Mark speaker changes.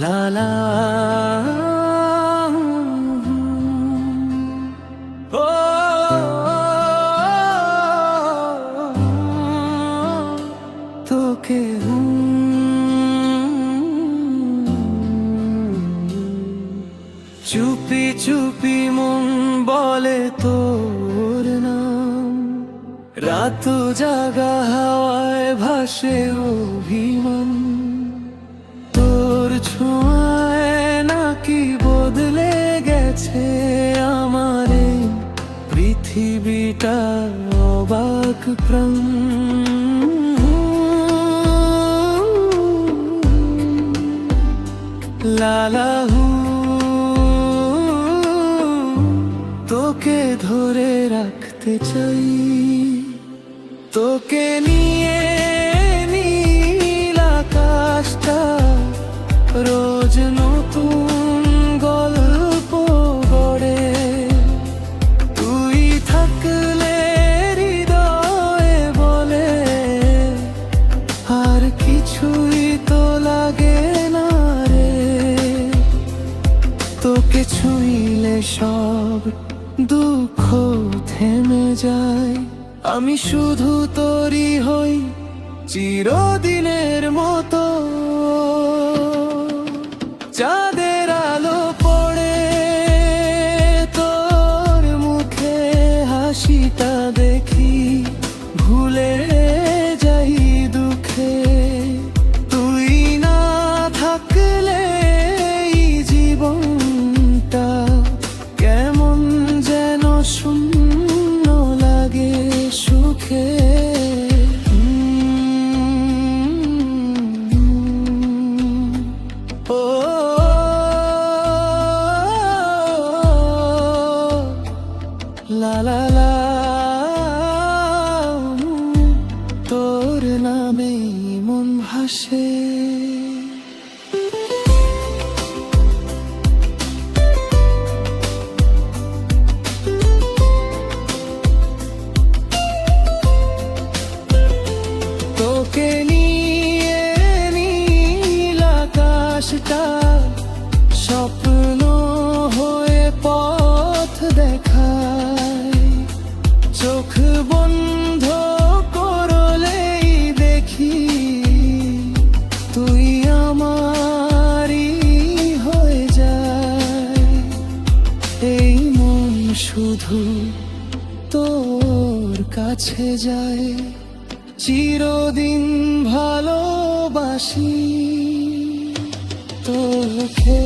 Speaker 1: লা লা ও তোকে চুপি চুপি মন বলে তোর নাম, রাত জাগা হাওয়ায় ভাসে অভিমান। তোর ছোঁয়ায় নাকি বদলে গেছে আমার এই পৃথিবীটা, অবাক প্রাণ। লালাহু তোকে ধরে রাখতে চাই, তোকে নিয়ে নীল আকাশটা রোজ নতুন গল্প গড়ে। তুই থাকলে হৃদয়ে বলে আর কিছুই তো লাগে না রে। তোকে ছুঁইলে সব দুঃখ থেমে যায়, আমি শুধু তোরই হই চিরদিনের মতো। চাঁদের আলো পড়ে তোর মুখে হাসিটা দেখি, ভুলে যাই দুঃখে। তুই না থাকলে এই জীবনটা কেমন যেন শূন্য লাগে সুখে। ও লা লা লা তোর নামে মন ভাসে। তোকে নিয়ে নীল আকাশটা স্বপ্ন হয়ে পথ দেখায়। চোখ বন্ধ করলেই দেখি তুই আমারই হয়ে যায়। এই মন শুধু তোর কাছে যায়, চিরদিন ভালোবাসি তোকে।